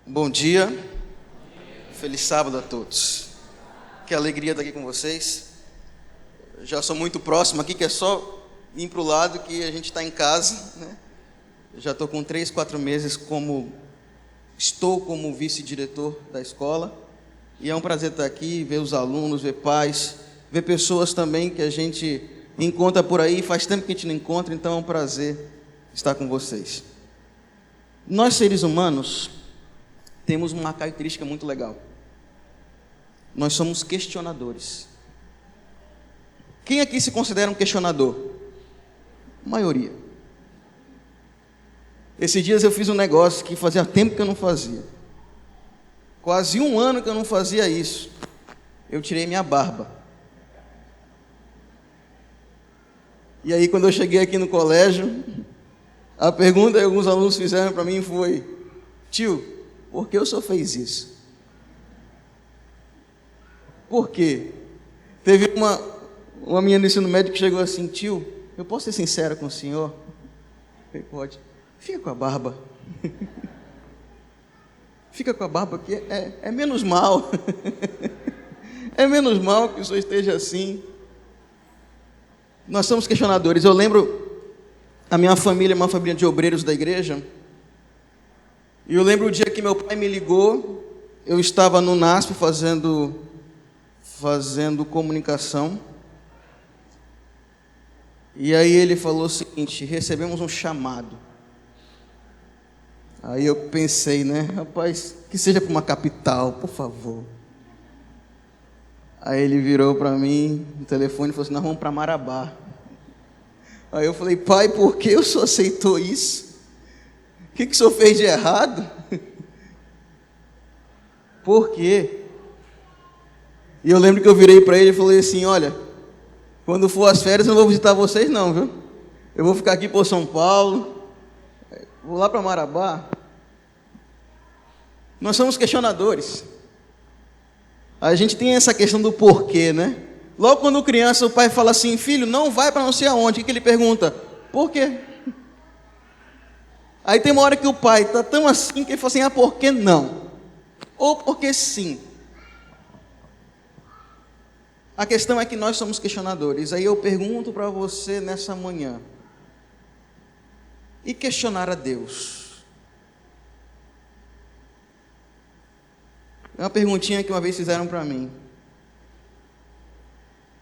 Bom dia, feliz sábado a todos. Que alegria estar aqui com vocês. Já sou muito próximo aqui, que é só ir para o lado que a gente está em casa, né? Já estou com 3, 4 meses estou como vice-diretor da escola. E é um prazer estar aqui, ver os alunos, ver pais, ver pessoas também que a gente encontra por aí. Faz tempo que a gente não encontra, então é um prazer estar com vocês. Nós, seres humanos, temos uma característica muito legal. Nós somos questionadores. Quem aqui se considera um questionador? A maioria. Esses dias eu fiz um negócio que fazia tempo que eu não fazia. Quase 1 ano que eu não fazia isso. Eu tirei minha barba. E aí, quando eu cheguei aqui no colégio, a pergunta que alguns alunos fizeram para mim foi: tio, por que o senhor fez isso? Por quê? Teve uma menina no ensino médio que chegou assim: tio, eu posso ser sincera com o senhor? Eu falei: pode. Fica com a barba. Fica com a barba, que é menos mal. É menos mal que o senhor esteja assim. Nós somos questionadores. Eu lembro, a minha família é uma família de obreiros da igreja. E eu lembro o dia que meu pai me ligou. Eu estava no NASP fazendo comunicação. E aí ele falou o seguinte: recebemos um chamado. Aí eu pensei, né, rapaz, que seja para uma capital, por favor. Aí ele virou para mim no telefone e falou assim: nós vamos para Marabá. Aí eu falei: pai, por que o senhor aceitou isso? O que o senhor fez de errado? Por quê? E eu lembro que eu virei para ele e falei assim: olha, quando for as férias eu não vou visitar vocês não, viu? Eu vou ficar aqui por São Paulo. Vou lá para Marabá. Nós somos questionadores. A gente tem essa questão do porquê, né? Logo quando criança, o pai fala assim: filho, não vai para não sei aonde. O que ele pergunta? Por quê? Aí tem uma hora que o pai está tão assim que ele fala assim: ah, por que não? Ou porque sim. A questão é que nós somos questionadores. Aí eu pergunto para você nessa manhã: e questionar a Deus? É uma perguntinha que uma vez fizeram para mim.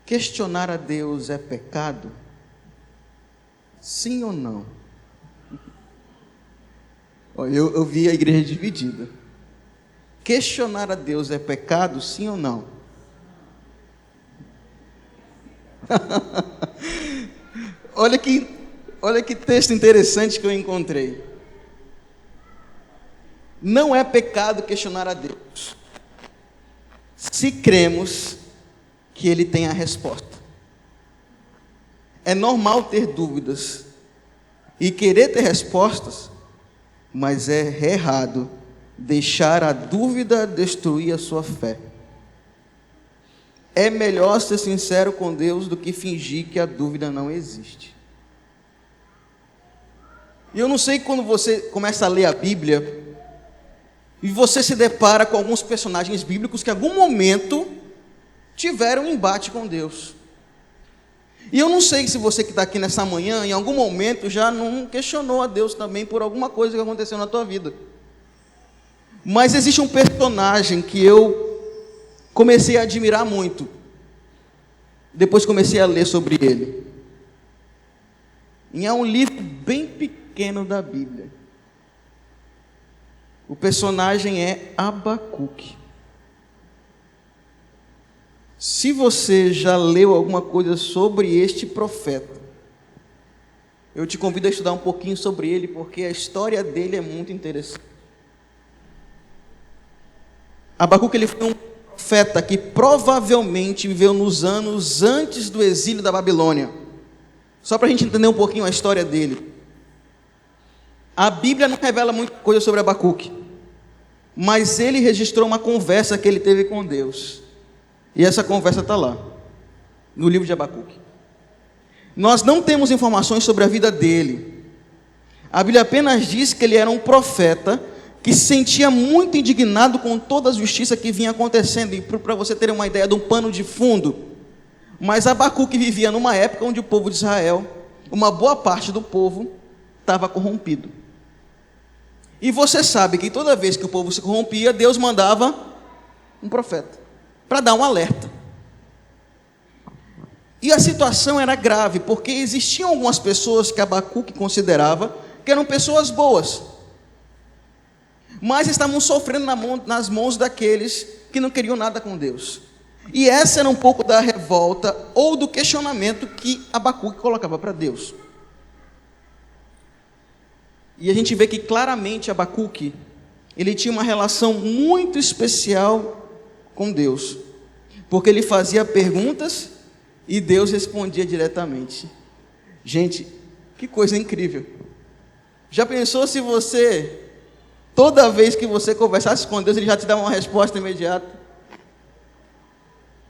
Questionar a Deus é pecado? Sim ou não? Olha, eu vi a igreja dividida. Questionar a Deus é pecado? Sim ou não? Olha que texto interessante que eu encontrei. Não é pecado questionar a Deus, se cremos que Ele tem a resposta. É normal ter dúvidas e querer ter respostas, mas é errado deixar a dúvida destruir a sua fé. É melhor ser sincero com Deus do que fingir que a dúvida não existe. E eu não sei, quando você começa a ler a Bíblia e você se depara com alguns personagens bíblicos que em algum momento tiveram um embate com Deus. E eu não sei se você que está aqui nessa manhã, em algum momento já não questionou a Deus também por alguma coisa que aconteceu na tua vida. Mas existe um personagem que eu comecei a admirar muito. Depois comecei a ler sobre ele. E é um livro bem pequeno da Bíblia. O personagem é Abacuque. Se você já leu alguma coisa sobre este profeta, eu te convido a estudar um pouquinho sobre ele, porque a história dele é muito interessante. Abacuque, ele foi um profeta que provavelmente viveu nos anos antes do exílio da Babilônia. Só para a gente entender um pouquinho a história dele. A Bíblia não revela muita coisa sobre Abacuque, mas ele registrou uma conversa que ele teve com Deus. E essa conversa está lá, no livro de Abacuque. Nós não temos informações sobre a vida dele. A Bíblia apenas diz que ele era um profeta que se sentia muito indignado com toda a justiça que vinha acontecendo. E para você ter uma ideia de um pano de fundo, mas Abacuque vivia numa época onde o povo de Israel, uma boa parte do povo, estava corrompido. E você sabe que toda vez que o povo se corrompia, Deus mandava um profeta para dar um alerta. E a situação era grave, porque existiam algumas pessoas que Abacuque considerava que eram pessoas boas, mas estavam sofrendo nas mãos daqueles que não queriam nada com Deus. E essa era um pouco da revolta ou do questionamento que Abacuque colocava para Deus. E a gente vê que claramente Abacuque, ele tinha uma relação muito especial com Deus, porque ele fazia perguntas e Deus respondia diretamente. Gente, que coisa incrível. Já pensou se você, toda vez que você conversasse com Deus, ele já te dava uma resposta imediata?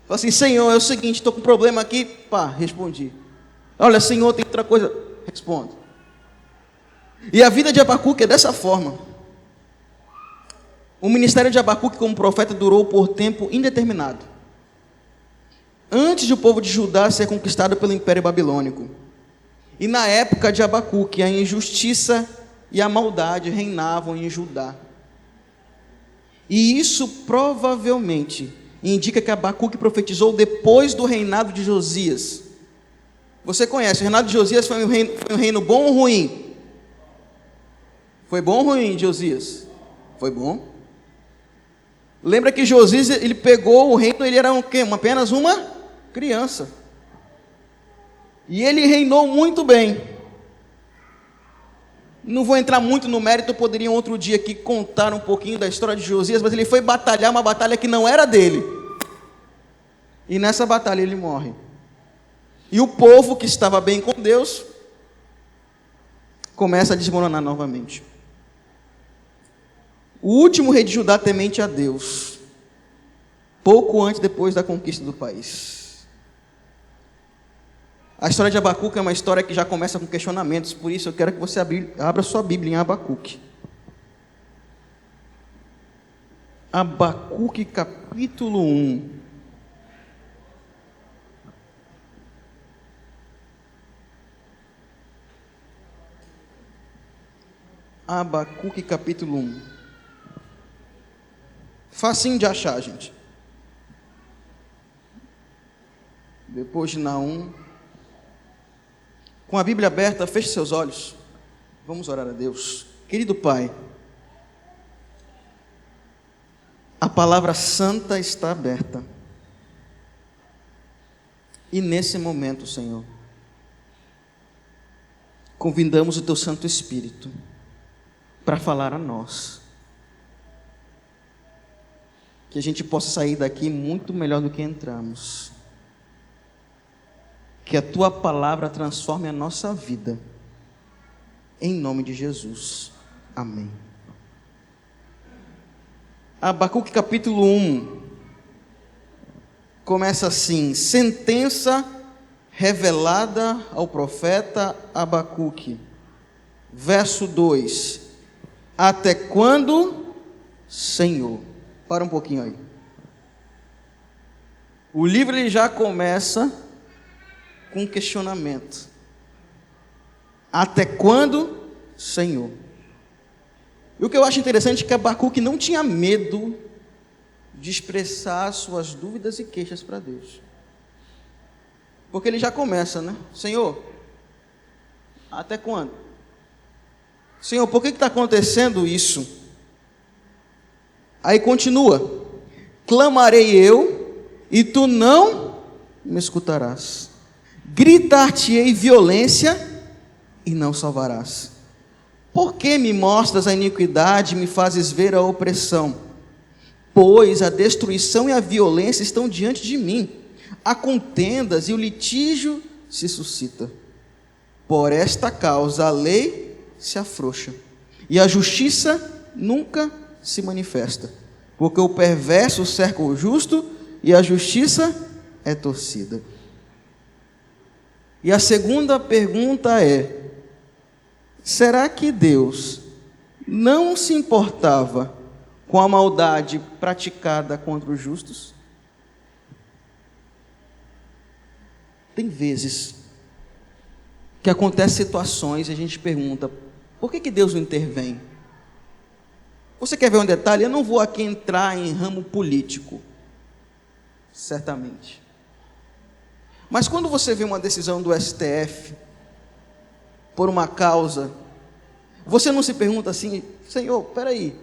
Fala assim: Senhor, é o seguinte, estou com um problema aqui, pá, respondi. Olha, Senhor, tem outra coisa, respondo. E a vida de Abacuque é dessa forma. O ministério de Abacuque como profeta durou por tempo indeterminado, antes de o povo de Judá ser conquistado pelo Império Babilônico. E na época de Abacuque, a injustiça e a maldade reinavam em Judá. E isso provavelmente indica que Abacuque profetizou depois do reinado de Josias. Você conhece, o reinado de Josias foi um reino bom ou ruim? Foi bom ou ruim, Josias? Foi bom. Lembra que Josias, ele pegou o reino, ele era apenas uma criança. E ele reinou muito bem. Não vou entrar muito no mérito, eu poderia outro dia aqui contar um pouquinho da história de Josias, mas ele foi batalhar uma batalha que não era dele. E nessa batalha ele morre. E o povo que estava bem com Deus começa a desmoronar novamente. O último rei de Judá temente a Deus, pouco antes depois da conquista do país. A história de Abacuque é uma história que já começa com questionamentos, por isso eu quero que você abra sua Bíblia em Abacuque. Abacuque capítulo 1. Abacuque capítulo 1. Facinho de achar, gente. Depois de Naum. Com a Bíblia aberta, feche seus olhos. Vamos orar a Deus. Querido Pai, a palavra santa está aberta. E nesse momento, Senhor, convidamos o Teu Santo Espírito para falar a nós. Que a gente possa sair daqui muito melhor do que entramos. Que a Tua palavra transforme a nossa vida. Em nome de Jesus. Amém. Abacuque capítulo 1. Começa assim: sentença revelada ao profeta Abacuque. Verso 2. Até quando, Senhor? Para um pouquinho aí. O livro ele já começa com um questionamento. Até quando, Senhor? E o que eu acho interessante é que Abacuque não tinha medo de expressar suas dúvidas e queixas para Deus. Porque ele já começa, né? Senhor, até quando? Senhor, por que está acontecendo isso? Aí continua: clamarei eu, e tu não me escutarás. Gritar-te-ei violência, e não salvarás. Por que me mostras a iniquidade e me fazes ver a opressão? Pois a destruição e a violência estão diante de mim. Há contendas e o litígio se suscita. Por esta causa a lei se afrouxa, e a justiça nunca se manifesta. Porque o perverso cerca o justo, e a justiça é torcida. E a segunda pergunta é: será que Deus não se importava com a maldade praticada contra os justos? Tem vezes que acontecem situações e a gente pergunta, por que Deus não intervém? Você quer ver um detalhe? Eu não vou aqui entrar em ramo político, certamente. Mas quando você vê uma decisão do STF, por uma causa, você não se pergunta assim, Senhor, peraí,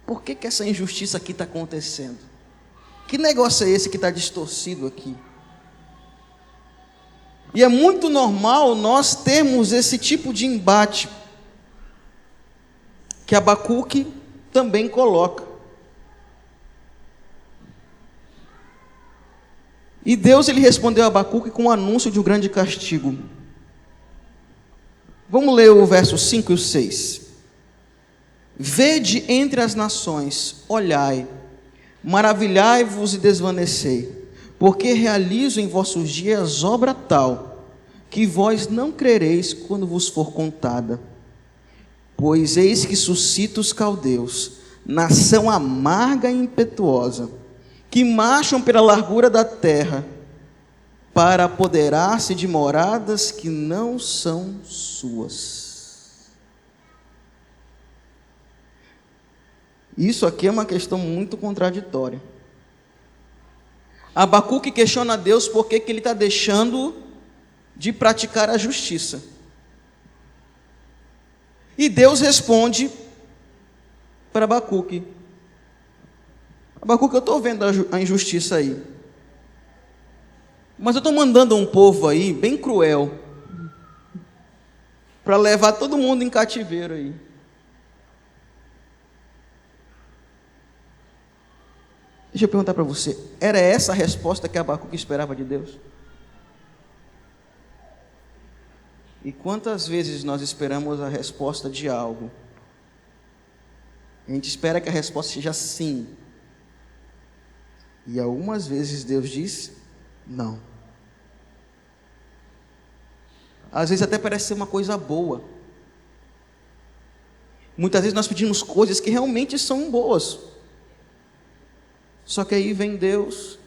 por que essa injustiça aqui está acontecendo? Que negócio é esse que está distorcido aqui? E é muito normal nós termos esse tipo de embate, que Abacuque também coloca. E Deus ele respondeu a Abacuque com o anúncio de um grande castigo. Vamos ler o verso 5 e o 6. Vede entre as nações, olhai, maravilhai-vos e desvanecei, porque realizo em vossos dias obra tal, que vós não crereis quando vos for contada. Pois eis que suscita os caldeus, nação amarga e impetuosa, que marcham pela largura da terra, para apoderar-se de moradas que não são suas. Isso aqui é uma questão muito contraditória. Abacuque questiona a Deus por que ele está deixando de praticar a justiça. E Deus responde para Abacuque: Abacuque, eu estou vendo a injustiça aí, mas eu estou mandando um povo aí, bem cruel, para levar todo mundo em cativeiro aí. Deixa eu perguntar para você, era essa a resposta que Abacuque esperava de Deus? E quantas vezes nós esperamos a resposta de algo? A gente espera que a resposta seja sim. E algumas vezes Deus diz não. Às vezes até parece ser uma coisa boa. Muitas vezes nós pedimos coisas que realmente são boas. Só que aí vem Deus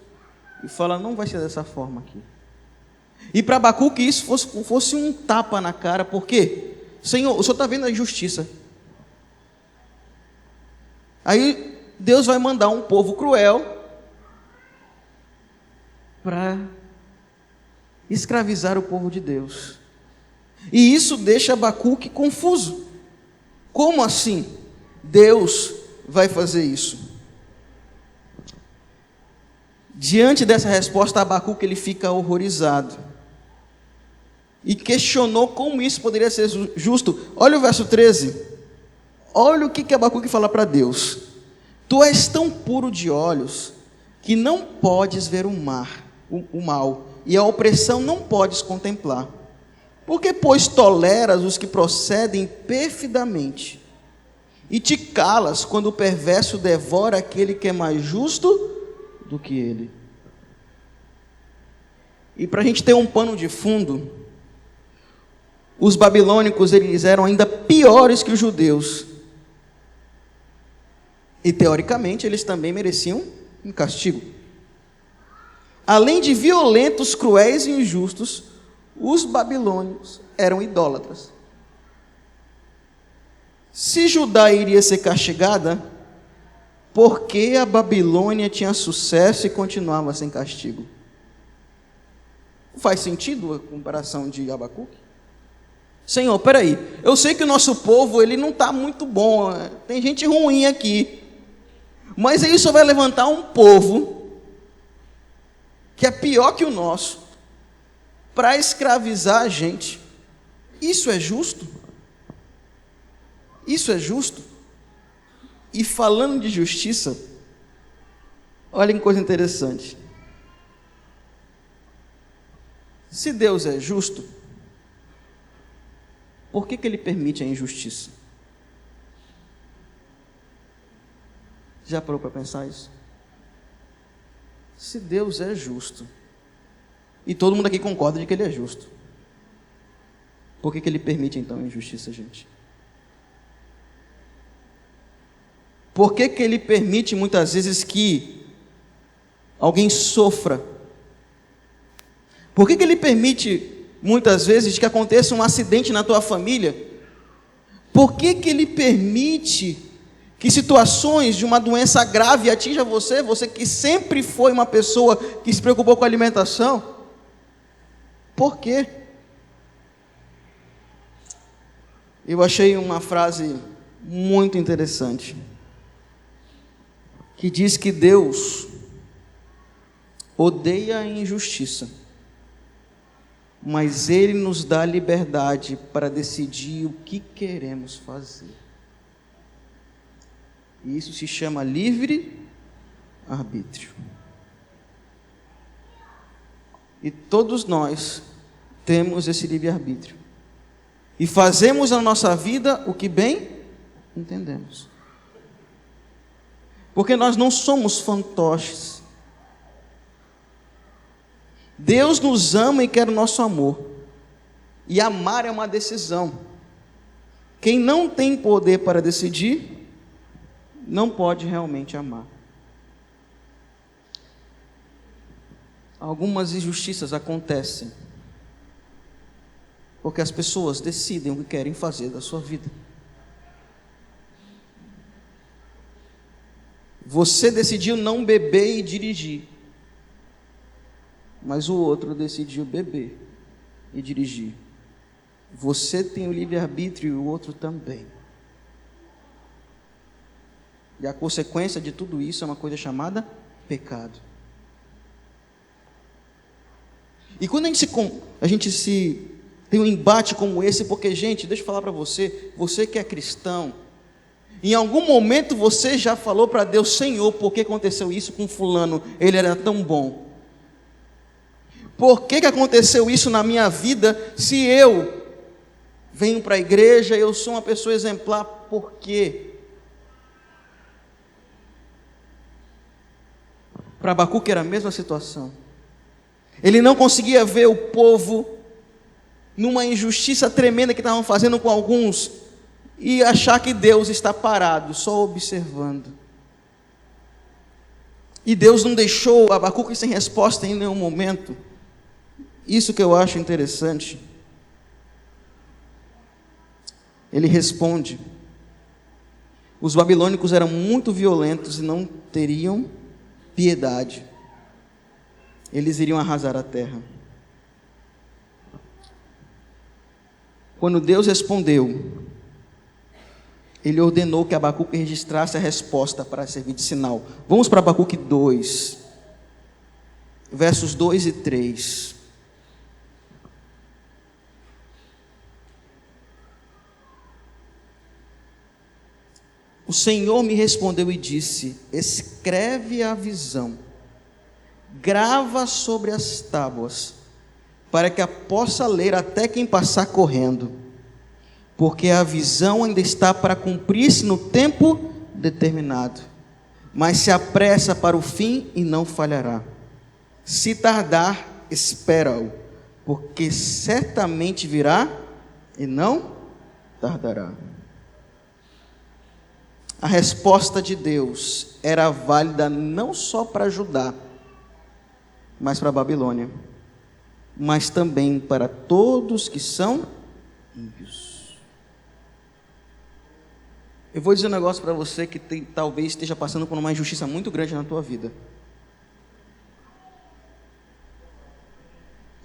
e fala, não vai ser dessa forma aqui. E para Abacuque isso fosse um tapa na cara. Por quê? Senhor, o Senhor está vendo a injustiça. Aí Deus vai mandar um povo cruel para escravizar o povo de Deus. E isso deixa Abacuque confuso. Como assim Deus vai fazer isso? Diante dessa resposta, Abacuque ele fica horrorizado e questionou como isso poderia ser justo. Olha o verso 13. Olha o que Abacuque fala para Deus: Tu és tão puro de olhos que não podes ver o mal, e a opressão não podes contemplar. Por que, pois, toleras os que procedem perfidamente, e te calas quando o perverso devora aquele que é mais justo do que ele? E para a gente ter um pano de fundo, os babilônicos eles eram ainda piores que os judeus. E teoricamente eles também mereciam um castigo. Além de violentos, cruéis e injustos, os babilônicos eram idólatras. Se Judá iria ser castigada, por que a Babilônia tinha sucesso e continuava sem castigo? Faz sentido a comparação de Abacuque? Senhor, peraí, eu sei que o nosso povo ele não está muito bom, tem gente ruim aqui, mas aí só vai levantar um povo que é pior que o nosso para escravizar a gente. Isso é justo? Isso é justo? E falando de justiça, olha que coisa interessante. Se Deus é justo, por que Ele permite a injustiça? Já parou para pensar isso? Se Deus é justo, e todo mundo aqui concorda de que Ele é justo, por que Ele permite então a injustiça, gente? Por que que Ele permite muitas vezes que alguém sofra? Por que que Ele permite muitas vezes que aconteça um acidente na tua família? Por que que Ele permite que situações de uma doença grave atinja você, você que sempre foi uma pessoa que se preocupou com a alimentação? Por quê? Eu achei uma frase muito interessante, que diz que Deus odeia a injustiça, mas Ele nos dá liberdade para decidir o que queremos fazer. E isso se chama livre-arbítrio. E todos nós temos esse livre-arbítrio. E fazemos na nossa vida o que bem entendemos. Porque nós não somos fantoches. Deus nos ama e quer o nosso amor. E amar é uma decisão. Quem não tem poder para decidir, não pode realmente amar. Algumas injustiças acontecem porque as pessoas decidem o que querem fazer da sua vida. Você decidiu não beber e dirigir, mas o outro decidiu beber e dirigir. Você tem o livre-arbítrio e o outro também. E a consequência de tudo isso é uma coisa chamada pecado. E quando a gente tem um embate como esse, porque, gente, deixa eu falar para você, você que é cristão, em algum momento você já falou para Deus: Senhor, por que aconteceu isso com fulano? Ele era tão bom. Por que aconteceu isso na minha vida, se eu venho para a igreja, eu sou uma pessoa exemplar? Por quê? Para Abacuque era a mesma situação. Ele não conseguia ver o povo numa injustiça tremenda que estavam fazendo com alguns e achar que Deus está parado, só observando. E Deus não deixou Abacuque sem resposta em nenhum momento. Isso que eu acho interessante. Ele responde: os babilônicos eram muito violentos e não teriam piedade. Eles iriam arrasar a terra. Quando Deus respondeu, Ele ordenou que Abacuque registrasse a resposta para servir de sinal. Vamos para Abacuque 2, versos 2 e 3. O Senhor me respondeu e disse: escreve a visão, grava sobre as tábuas, para que a possa ler até quem passar correndo, porque a visão ainda está para cumprir-se no tempo determinado, mas se apressa para o fim e não falhará. Se tardar, espera-o, porque certamente virá e não tardará. A resposta de Deus era válida não só para Judá, mas para a Babilônia, mas também para todos que são ímpios. Eu vou dizer um negócio para você que talvez esteja passando por uma injustiça muito grande na tua vida.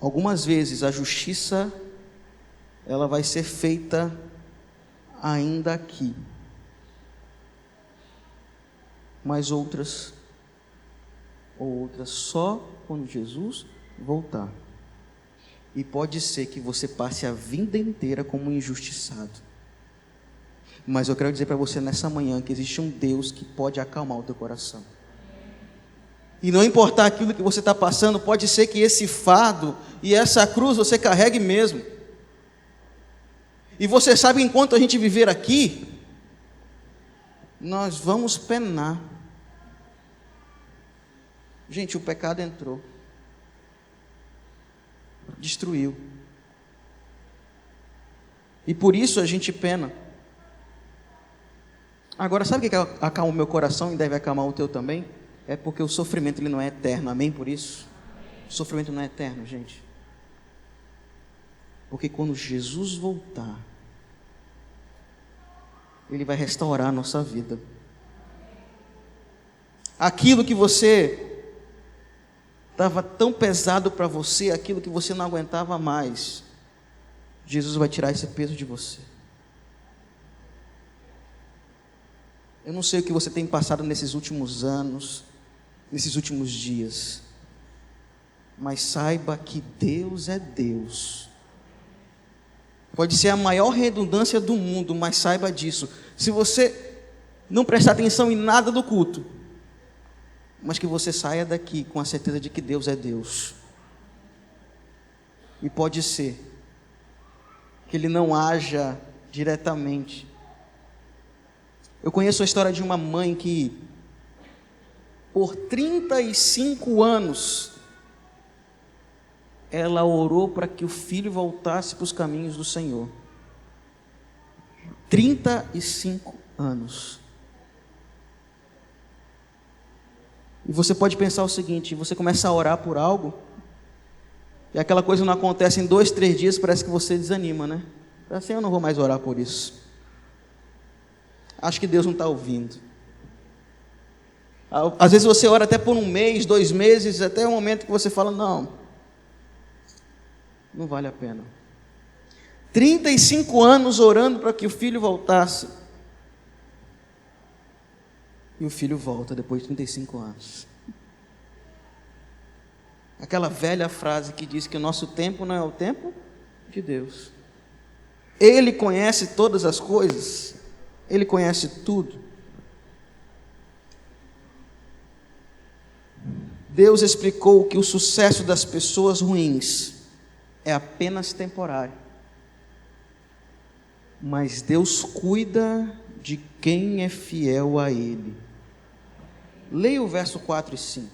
Algumas vezes a justiça, ela vai ser feita ainda aqui, mas outras só quando Jesus voltar. E pode ser que você passe a vida inteira como injustiçado, mas eu quero dizer para você nessa manhã que existe um Deus que pode acalmar o teu coração. E não importar aquilo que você está passando, pode ser que esse fardo e essa cruz você carregue mesmo. E você sabe, enquanto a gente viver aqui, nós vamos penar. Gente, o pecado entrou, destruiu, e por isso a gente pena. Agora, sabe o que acalma o meu coração e deve acalmar o teu também? É porque o sofrimento ele não é eterno, amém por isso? O sofrimento não é eterno, gente. Porque quando Jesus voltar, Ele vai restaurar a nossa vida. Aquilo que você estava tão pesado para você, aquilo que você não aguentava mais, Jesus vai tirar esse peso de você. Eu não sei o que você tem passado nesses últimos anos, nesses últimos dias, mas saiba que Deus é Deus. Pode ser a maior redundância do mundo, mas saiba disso. Se você não prestar atenção em nada do culto, mas que você saia daqui com a certeza de que Deus é Deus. E pode ser que Ele não haja diretamente. Eu conheço a história de uma mãe que, por 35 anos, ela orou para que o filho voltasse para os caminhos do Senhor. 35 anos. E você pode pensar o seguinte: você começa a orar por algo, e aquela coisa não acontece em 2, 3 dias, parece que você desanima, né? Assim, eu não vou mais orar por isso. Acho que Deus não está ouvindo. Às vezes você ora até por 1 mês, 2 meses, até o momento que você fala, não vale a pena. 35 anos orando para que o filho voltasse. E o filho volta depois de 35 anos. Aquela velha frase que diz que o nosso tempo não é o tempo de Deus. Ele conhece todas as coisas. Ele conhece tudo. Deus explicou que o sucesso das pessoas ruins é apenas temporário. Mas Deus cuida de quem é fiel a Ele. Leia o verso 4 e 5.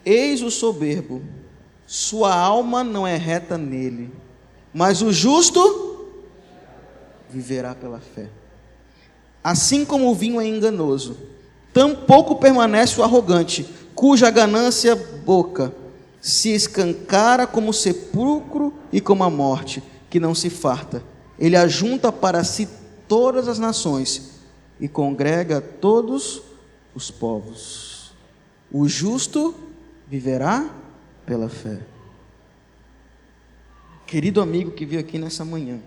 Eis o soberbo, sua alma não é reta nele, mas o justo viverá pela fé. Assim como o vinho é enganoso, tampouco permanece o arrogante, cuja ganância boca se escancara como o sepulcro e como a morte, que não se farta. Ele ajunta para si todas as nações e congrega todos os povos. O justo viverá pela fé. Querido amigo que veio aqui nessa manhã,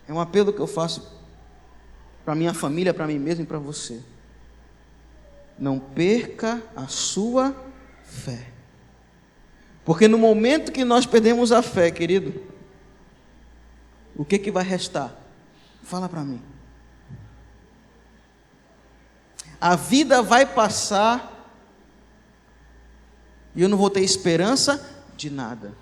é um apelo que eu faço para minha família, para mim mesmo e para você. Não perca a sua fé. Porque no momento que nós perdemos a fé, querido, o que vai restar? Fala para mim. A vida vai passar e eu não vou ter esperança de nada.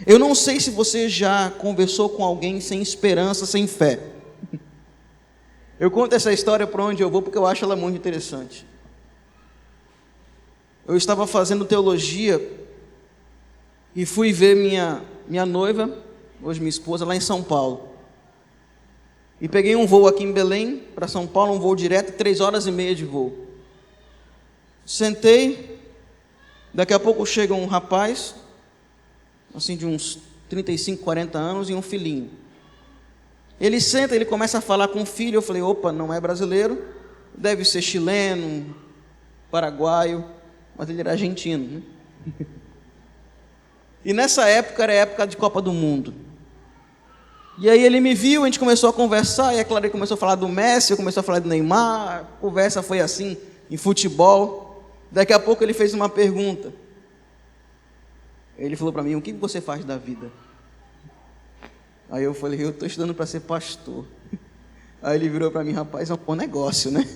Eu não sei se você já conversou com alguém sem esperança, sem fé. Eu conto essa história para onde eu vou porque eu acho ela muito interessante. Eu estava fazendo teologia e fui ver minha noiva, hoje minha esposa, lá em São Paulo. E peguei um voo aqui em Belém para São Paulo, um voo direto, 3 horas e meia de voo. Sentei, daqui a pouco chega um rapaz, assim de uns 35, 40 anos, e um filhinho. Ele senta, ele começa a falar com o filho. Eu falei, opa, não é brasileiro, deve ser chileno, paraguaio, mas ele era argentino, né? E nessa época era a época de Copa do Mundo. E aí ele me viu, a gente começou a conversar, e é claro, ele começou a falar do Messi, eu comecei a falar do Neymar, a conversa foi assim, em futebol. Daqui a pouco ele fez uma pergunta. Ele falou para mim, o que você faz da vida? Aí eu falei, eu estou estudando para ser pastor. Aí ele virou para mim, rapaz, é um bom negócio, né?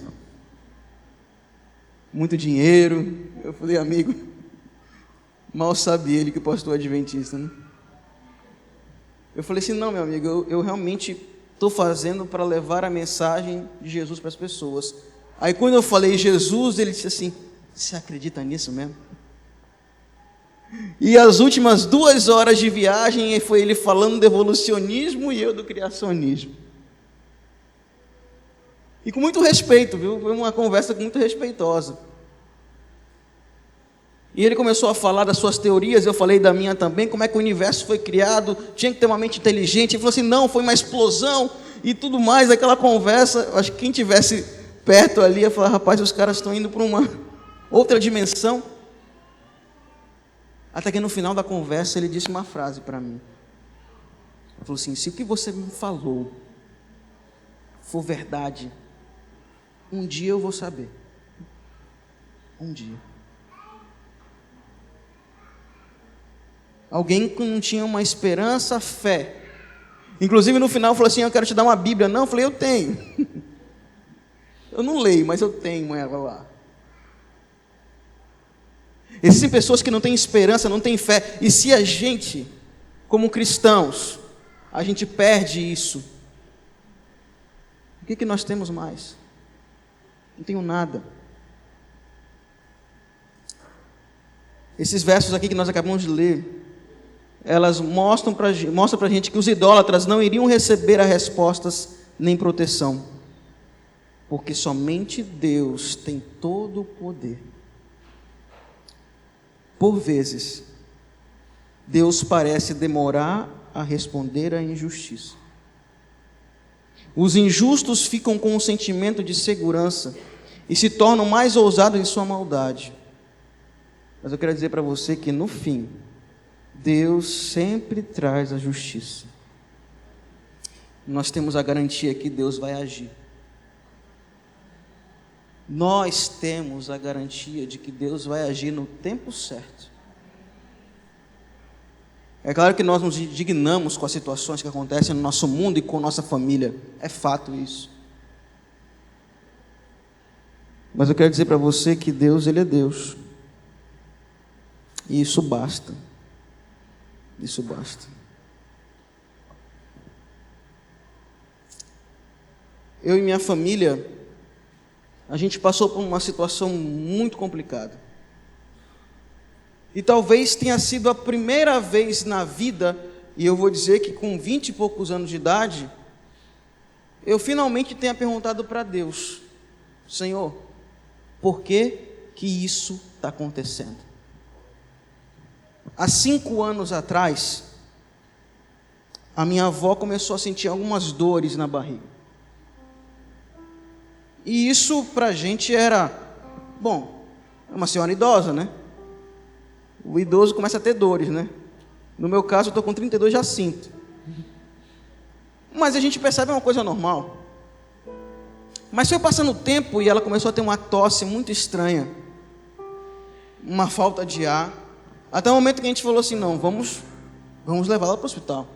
Muito dinheiro. Eu falei, amigo, mal sabia ele que o pastor é adventista, né? Eu falei assim, não, meu amigo, eu realmente estou fazendo para levar a mensagem de Jesus para as pessoas. Aí quando eu falei Jesus, ele disse assim, você acredita nisso mesmo? E as últimas 2 horas de viagem foi ele falando do evolucionismo e eu do criacionismo. E com muito respeito, viu? Foi uma conversa muito respeitosa. E ele começou a falar das suas teorias, eu falei da minha também, como é que o universo foi criado, tinha que ter uma mente inteligente. Ele falou assim, não, foi uma explosão e tudo mais. Aquela conversa, acho que quem tivesse perto ali ia falar, rapaz, os caras estão indo para uma outra dimensão. Até que no final da conversa ele disse uma frase para mim. Ele falou assim, se o que você me falou for verdade, um dia eu vou saber. Um dia. Alguém que não tinha uma esperança, fé. Inclusive no final falou assim, eu quero te dar uma Bíblia. Não, eu falei, eu tenho. Eu não leio, mas eu tenho ela lá. Existem pessoas que não têm esperança, não têm fé. E se a gente, como cristãos, a gente perde isso, o que nós temos mais? Não tenho nada. Esses versos aqui que nós acabamos de ler, elas mostram para a gente que os idólatras não iriam receber as respostas nem proteção, porque somente Deus tem todo o poder. Por vezes, Deus parece demorar a responder à injustiça. Os injustos ficam com um sentimento de segurança e se tornam mais ousados em sua maldade. Mas eu quero dizer para você que no fim, Deus sempre traz a justiça. Nós temos a garantia que Deus vai agir. Nós temos a garantia de que Deus vai agir no tempo certo. É claro que nós nos indignamos com as situações que acontecem no nosso mundo e com nossa família. É fato isso. Mas eu quero dizer para você que Deus, Ele é Deus. E isso basta. Isso basta. Eu e minha família, a gente passou por uma situação muito complicada. E talvez tenha sido a primeira vez na vida, e eu vou dizer que com 20 e poucos anos de idade, eu finalmente tenha perguntado para Deus, Senhor, por que isso está acontecendo? Há 5 anos atrás, a minha avó começou a sentir algumas dores na barriga. E isso para a gente era, bom, é uma senhora idosa, né? O idoso começa a ter dores, né? No meu caso, eu estou com 32, já sinto. Mas a gente percebe uma coisa normal. Mas foi passando o tempo e ela começou a ter uma tosse muito estranha. Uma falta de ar. Até o momento que a gente falou assim, não, vamos levá-la para o hospital.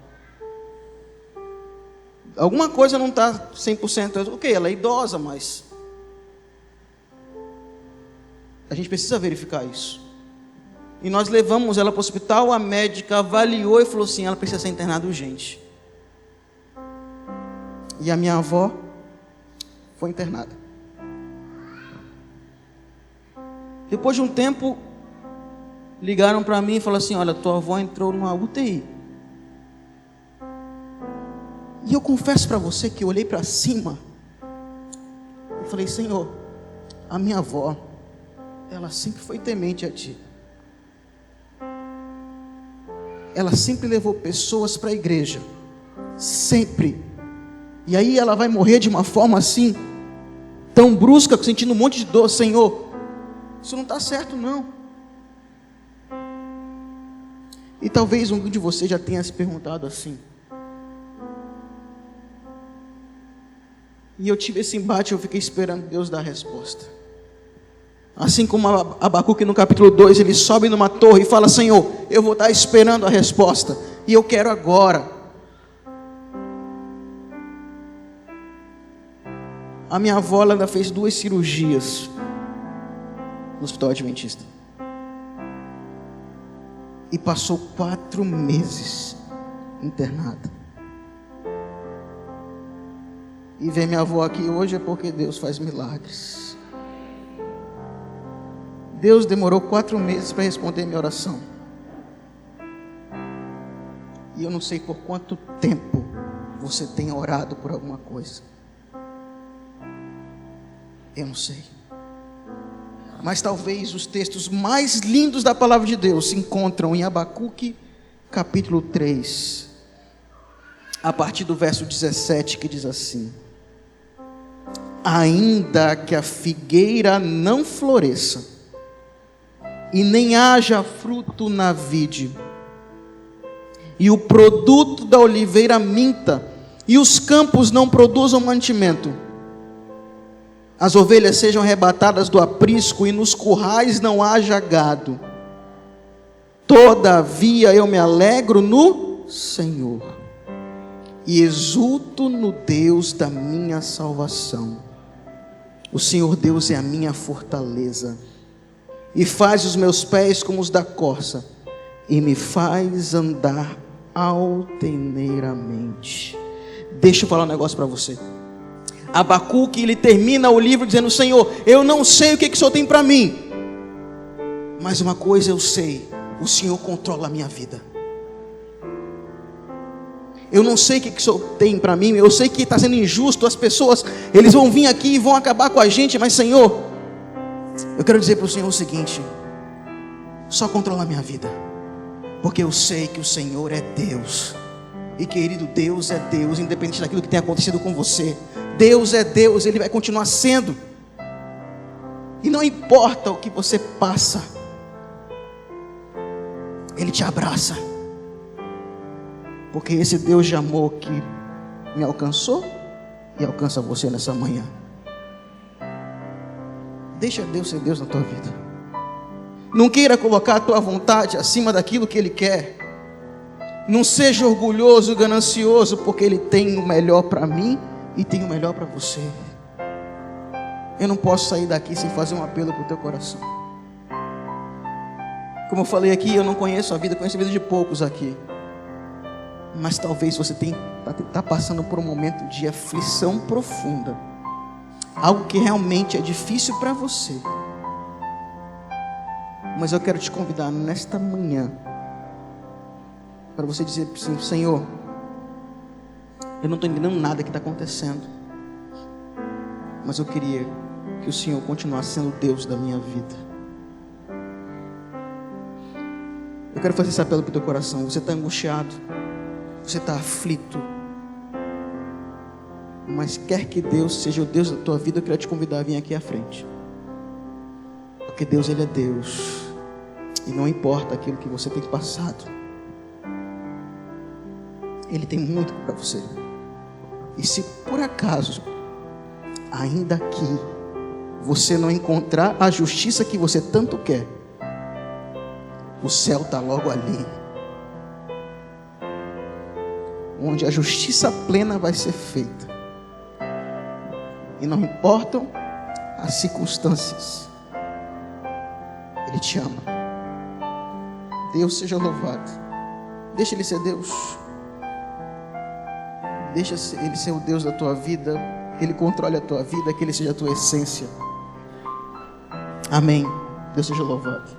Alguma coisa não está 100%. Ok, ela é idosa, mas a gente precisa verificar isso. E nós levamos ela para o hospital, a médica avaliou e falou assim, ela precisa ser internada urgente. E a minha avó foi internada. Depois de um tempo, ligaram para mim e falaram assim, olha, tua avó entrou numa UTI. E eu confesso para você que eu olhei para cima e falei, Senhor, a minha avó, ela sempre foi temente a Ti. Ela sempre levou pessoas para a igreja. Sempre. E aí ela vai morrer de uma forma assim, tão brusca, sentindo um monte de dor. Senhor, isso não está certo não. E talvez um de vocês já tenha se perguntado assim. E eu tive esse embate, eu fiquei esperando Deus dar a resposta. Assim como Abacuque no capítulo 2, ele sobe numa torre e fala, Senhor, eu vou estar esperando a resposta, e eu quero agora. A minha avó ainda fez 2 cirurgias no Hospital Adventista. E passou 4 meses internada. E ver minha avó aqui hoje é porque Deus faz milagres. Deus demorou 4 meses para responder minha oração. E eu não sei por quanto tempo você tem orado por alguma coisa. Eu não sei. Mas talvez os textos mais lindos da palavra de Deus se encontram em Abacuque, capítulo 3, a partir do verso 17, que diz assim: ainda que a figueira não floresça, e nem haja fruto na vide, e o produto da oliveira minta, e os campos não produzam mantimento, as ovelhas sejam arrebatadas do aprisco, e nos currais não haja gado, todavia eu me alegro no Senhor, e exulto no Deus da minha salvação. O Senhor Deus é a minha fortaleza, e faz os meus pés como os da corça, e me faz andar altaneiramente. Deixa eu falar um negócio para você. Abacuque, ele termina o livro dizendo: Senhor, eu não sei o que o Senhor tem para mim, mas uma coisa eu sei: o Senhor controla a minha vida. Eu não sei o que o Senhor tem para mim, eu sei que está sendo injusto, as pessoas, eles vão vir aqui e vão acabar com a gente, mas Senhor, eu quero dizer para o Senhor o seguinte: só controla a minha vida, porque eu sei que o Senhor é Deus. E querido, Deus é Deus, independente daquilo que tenha acontecido com você. Deus é Deus, Ele vai continuar sendo. E não importa o que você passa, Ele te abraça. Porque esse Deus de amor que me alcançou e alcança você nessa manhã. Deixa Deus ser Deus na tua vida. Não queira colocar a tua vontade acima daquilo que Ele quer. Não seja orgulhoso, ganancioso, porque Ele tem o melhor para mim e tem o melhor para você. Eu não posso sair daqui sem fazer um apelo para o teu coração. Como eu falei aqui, eu não conheço a vida, conheço a vida de poucos aqui. Mas talvez você está passando por um momento de aflição profunda. Algo que realmente é difícil para você. Mas eu quero te convidar nesta manhã para você dizer assim: Senhor, eu não estou entendendo nada que está acontecendo, mas eu queria que o Senhor continuasse sendo o Deus da minha vida. Eu quero fazer esse apelo para o teu coração. Você está angustiado, você está aflito, mas quer que Deus seja o Deus da tua vida, eu quero te convidar a vir aqui à frente. Porque Deus, Ele é Deus, e não importa aquilo que você tem passado, Ele tem muito para você. E se por acaso, ainda aqui, você não encontrar a justiça que você tanto quer, o céu está logo ali, onde a justiça plena vai ser feita. E não importam as circunstâncias, Ele te ama. Deus seja louvado. Deixa Ele ser Deus. Deixa Ele ser o Deus da tua vida, que Ele controle a tua vida, que Ele seja a tua essência. Amém. Deus seja louvado.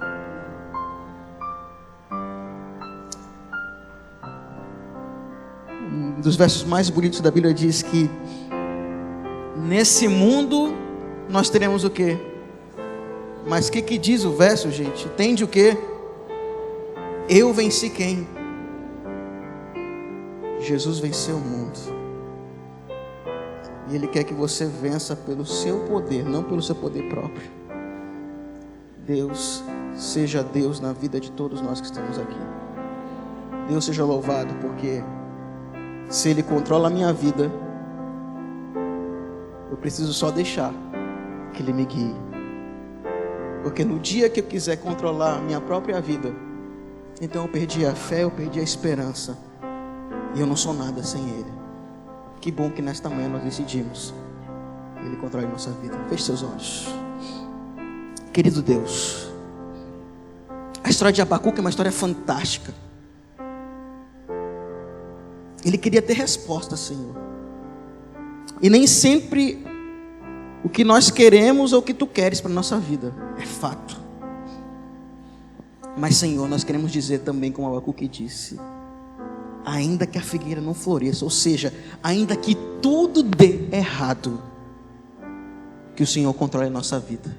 Um dos versos mais bonitos da Bíblia diz que nesse mundo nós teremos o quê? Mas o que diz o verso, gente? Entende o quê? Eu venci quem? Jesus venceu o mundo. E Ele quer que você vença pelo seu poder, não pelo seu poder próprio. Deus seja Deus na vida de todos nós que estamos aqui. Deus seja louvado, porque se Ele controla a minha vida, eu preciso só deixar que Ele me guie. Porque no dia que eu quiser controlar a minha própria vida, então eu perdi a fé, eu perdi a esperança, e eu não sou nada sem Ele. Que bom que nesta manhã nós decidimos Ele controla a nossa vida. Feche seus olhos. Querido Deus, a história de Abacuque é uma história fantástica. Ele queria ter resposta, Senhor. E nem sempre o que nós queremos ou o que Tu queres para a nossa vida é fato. Mas, Senhor, nós queremos dizer também, como Abacuque disse: ainda que a figueira não floresça, ou seja, ainda que tudo dê errado, que o Senhor controle a nossa vida.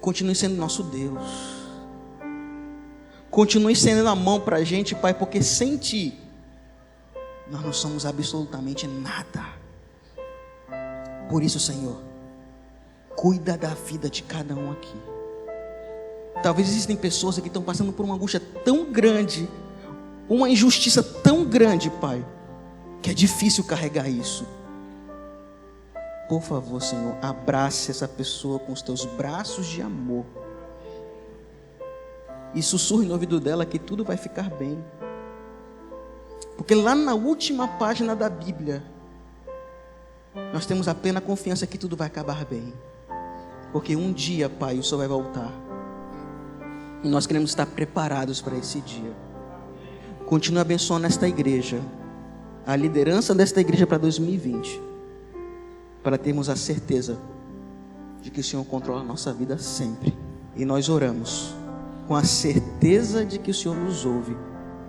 Continue sendo nosso Deus. Continue estendendo a mão para a gente, Pai, porque sem Ti nós não somos absolutamente nada. Por isso, Senhor, cuida da vida de cada um aqui. Talvez existem pessoas aqui que estão passando por uma angústia tão grande, uma injustiça tão grande, Pai, que é difícil carregar isso. Por favor, Senhor, abrace essa pessoa com os teus braços de amor e sussurre no ouvido dela que tudo vai ficar bem. Porque lá na última página da Bíblia, nós temos a plena confiança que tudo vai acabar bem. Porque um dia, Pai, o Senhor vai voltar. E nós queremos estar preparados para esse dia. Continue abençoando esta igreja, a liderança desta igreja para 2020, para termos a certeza de que o Senhor controla a nossa vida sempre. E nós oramos com a certeza de que o Senhor nos ouve.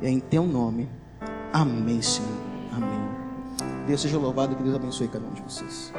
E é em Teu nome. Amém, Senhor. Amém. Deus seja louvado, que Deus abençoe cada um de vocês.